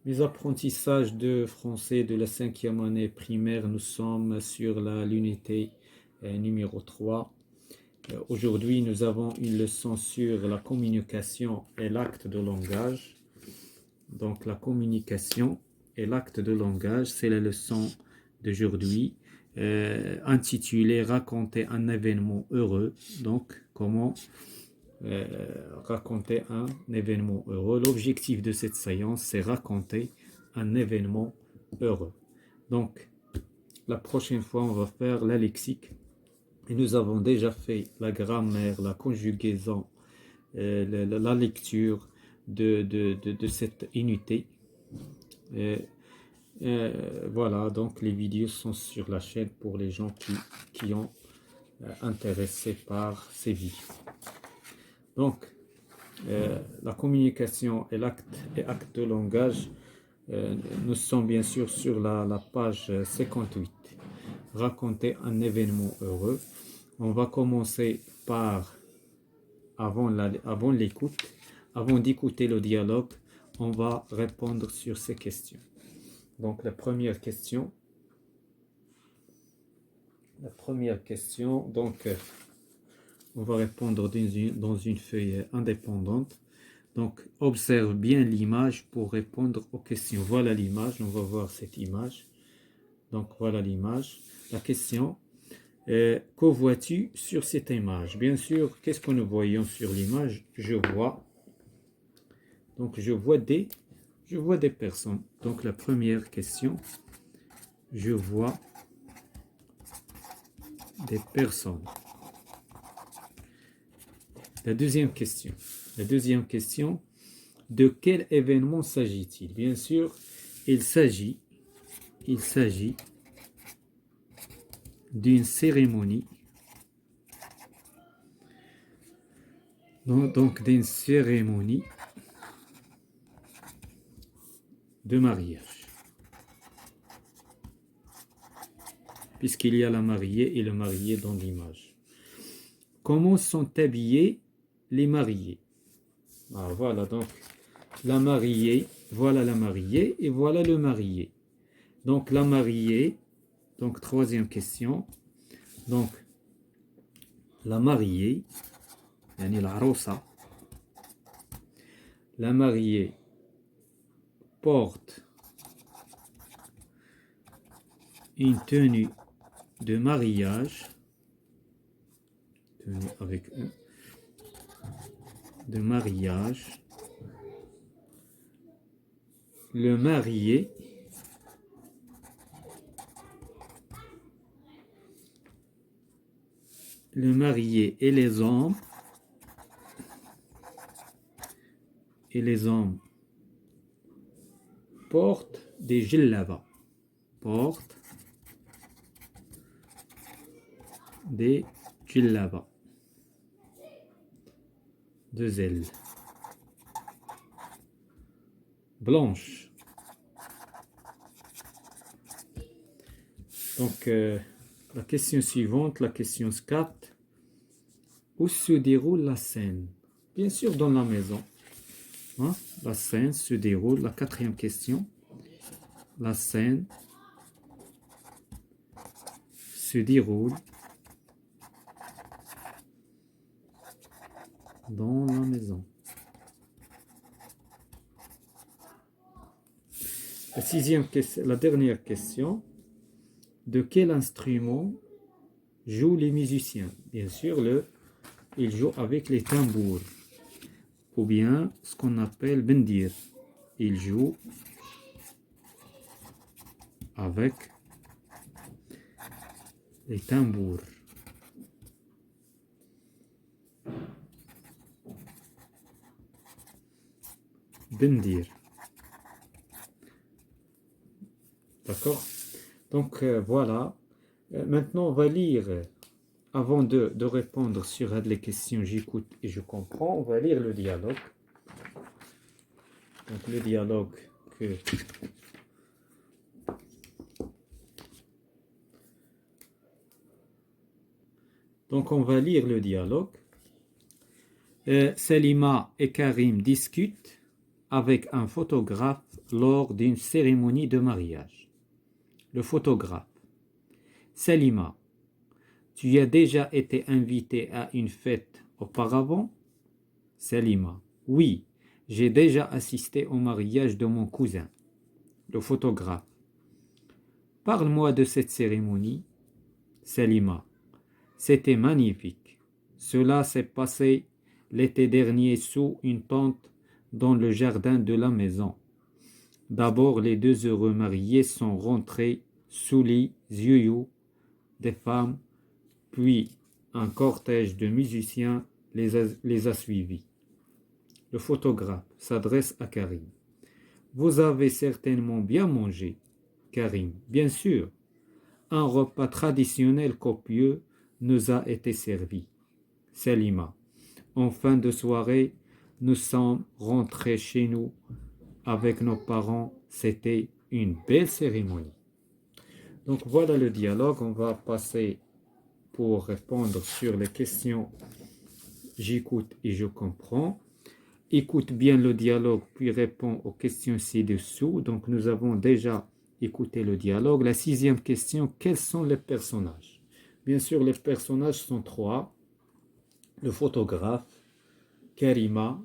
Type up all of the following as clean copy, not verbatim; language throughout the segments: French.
Mes apprentissages de français de la 5e année primaire, nous sommes sur l'unité numéro 3. Aujourd'hui, nous avons une leçon sur la communication et l'acte de langage. Donc, la communication et l'acte de langage, c'est la leçon d'aujourd'hui, intitulée Raconter un événement heureux. Donc, comment raconter un événement heureux. L'objectif de cette séance, c'est raconter un événement heureux. Donc, la prochaine fois, on va faire la lexique. Et nous avons déjà fait la grammaire, la conjugaison, la lecture de cette unité. Voilà, donc les vidéos sont sur la chaîne pour les gens qui sont intéressés par ces vidéos. Donc, la communication et acte de langage, nous sommes bien sûr sur la page 58. Raconter un événement heureux. On va commencer par, avant l'écoute, avant d'écouter le dialogue, on va répondre sur ces questions. Donc la première question, donc on va répondre dans une feuille indépendante. Donc, observe bien l'image pour répondre aux questions. Voilà l'image, on va voir cette image. Donc, voilà l'image. La question, que vois-tu sur cette image? Bien sûr, qu'est-ce que nous voyons sur l'image? Je vois des personnes. Donc, la première question, je vois des personnes. La deuxième question, de quel événement s'agit-il? Bien sûr, il s'agit d'une cérémonie, donc d'une cérémonie de mariage, puisqu'il y a la mariée et le marié dans l'image. Comment sont habillés les mariés? Voilà, donc la mariée, voilà la mariée et voilà le marié. Donc la mariée, donc troisième question, donc la mariée, yani العروسة, la mariée porte une tenue de mariage, tenue avec un, de mariage. Le marié et les hommes portent des djellabas, deux ailes blanches. Donc la question suivante, la question 4, où se déroule la scène? Bien sûr dans la maison. La scène se déroule, la quatrième question, la scène se déroule dans la maison. La dernière question, de quel instrument jouent les musiciens? Bien sûr, ils jouent avec les tambours, ou bien ce qu'on appelle bendir. Ils jouent avec les tambours. Bendir. D'accord? Donc voilà. Maintenant, on va lire, avant de répondre sur les questions j'écoute et je comprends, on va lire le dialogue. Donc le dialogue que... Donc on va lire le dialogue. Salima et Karim discutent avec un photographe lors d'une cérémonie de mariage. Le photographe. Salima, tu as déjà été invité à une fête auparavant? Salima, oui, j'ai déjà assisté au mariage de mon cousin. Le photographe. Parle-moi de cette cérémonie. Salima, c'était magnifique. Cela s'est passé l'été dernier sous une tente dans le jardin de la maison. D'abord, les deux heureux mariés sont rentrés sous les yeux des femmes, puis un cortège de musiciens les a suivis. Le photographe s'adresse à Karim. Vous avez certainement bien mangé, Karim. Bien sûr, un repas traditionnel copieux nous a été servi. Salima. En fin de soirée, nous sommes rentrés chez nous avec nos parents. C'était une belle cérémonie. Donc voilà le dialogue. On va passer pour répondre sur les questions. J'écoute et je comprends. Écoute bien le dialogue, puis réponds aux questions ci-dessous. Donc nous avons déjà écouté le dialogue. La sixième question, quels sont les personnages? Bien sûr, les personnages sont trois. Le photographe, Karim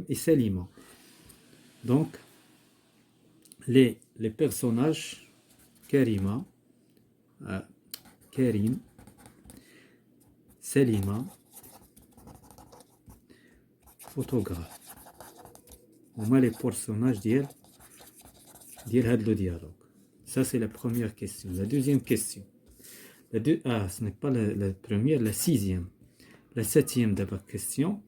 et Salima. Donc, les personnages, Karim, Salima, photographe. On met les personnages d'hier le dialogue. Ça, c'est la première question. La deuxième question. Ce n'est pas la première, la sixième. La septième d'abord question.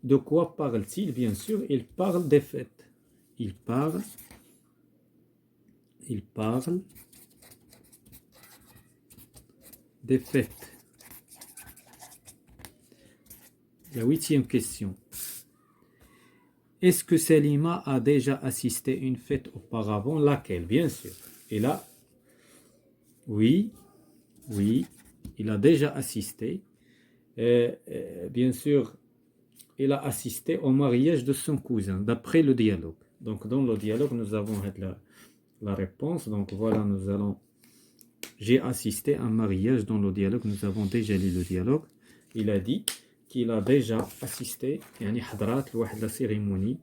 De quoi parle-t-il? Bien sûr, il parle des fêtes. Il parle des fêtes. La huitième question. Est-ce que Salima a déjà assisté à une fête auparavant? Laquelle? Bien sûr. Et là, oui, il a déjà assisté. Bien sûr, il a assisté au mariage de son cousin, d'après le dialogue. Donc, dans le dialogue, nous avons la réponse. Donc, voilà, j'ai assisté à un mariage. Dans le dialogue, nous avons déjà lu le dialogue. Il a dit qu'il a déjà assisté à la cérémonie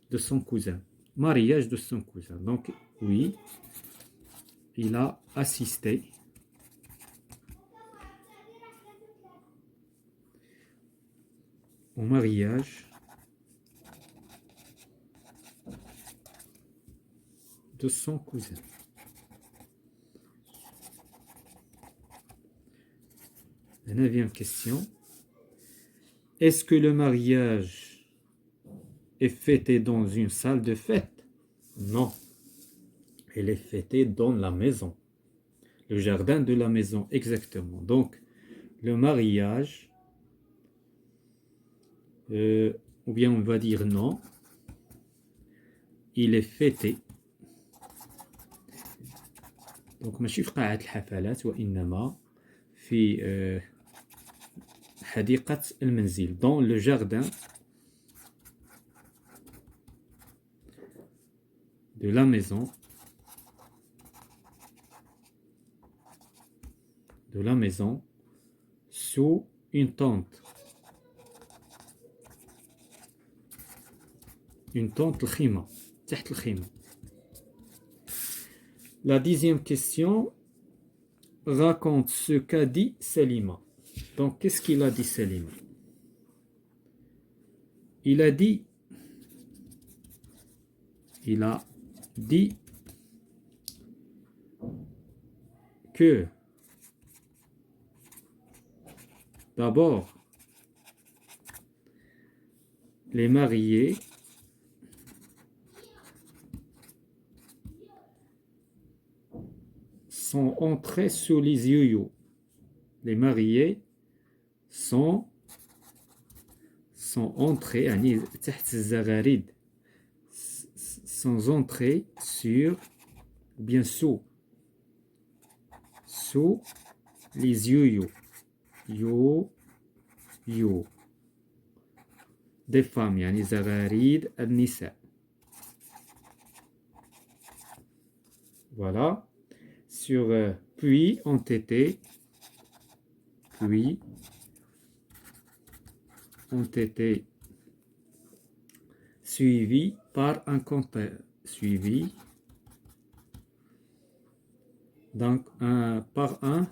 de son cousin. Mariage de son cousin. Donc, oui, il a assisté au mariage de son cousin. La neuvième question. Est-ce que le mariage est fêté dans une salle de fête? Non. Elle est fêtée dans la maison. Le jardin de la maison, exactement. Donc, le mariage, ou bien on va dire non, il est fêté. Donc, ماشي في قاعة الحفلات وإنما في حديقة المنزل, dans le jardin de la maison, sous une tente. Une tente الخيمة, تحت الخيمة. La dixième question, raconte ce qu'a dit Salima. Donc, qu'est-ce qu'il a dit Salima? Il a dit que d'abord, les mariés sont entrés sous les yeux. Les mariés sont entrés, sont entrés sur, bien sous les yeux. des femmes, يعني زغاريد النساء. Voilà. Sur puis ont été suivis par un cortège. Par un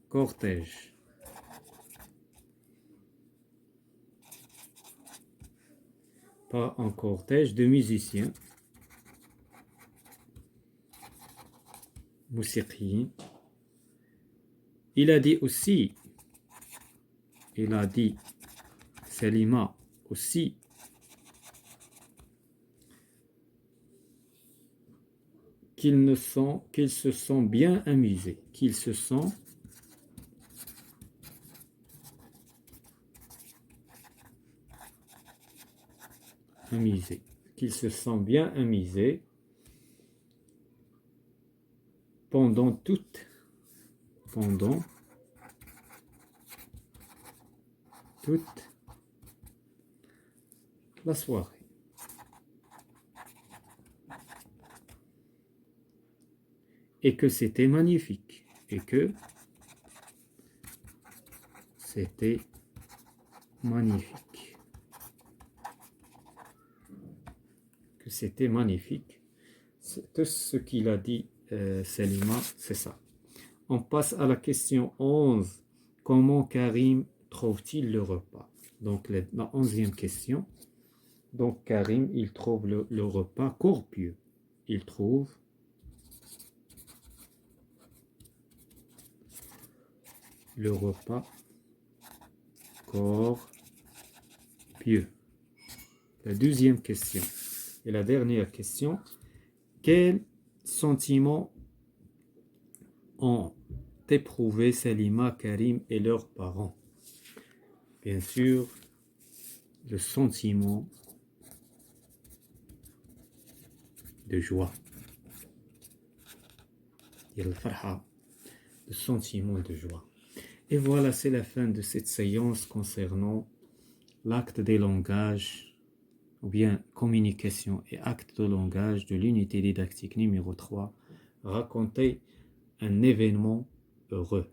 cortège. Par un cortège de musiciens. موسيقيين. Il a dit Salima aussi, qu'ils se sont bien amusés, qu'ils se sont bien amusés pendant toute la soirée. Et que c'était magnifique. Que c'était magnifique. Tout ce qu'il a dit, Salima, c'est ça. On passe à la question 11. Comment Karim trouve-t-il le repas? Donc, la 11e question. Donc, Karim, il trouve le repas copieux. Il trouve le repas copieux. La 12e question. Et la dernière question. Quel sentiment ont éprouvé Salima, Karim et leurs parents? Bien sûr, le sentiment de joie. Le sentiment de joie. Et voilà, c'est la fin de cette séance concernant l'acte des langages, ou bien communication et acte de langage de l'unité didactique numéro 3, raconter un événement heureux.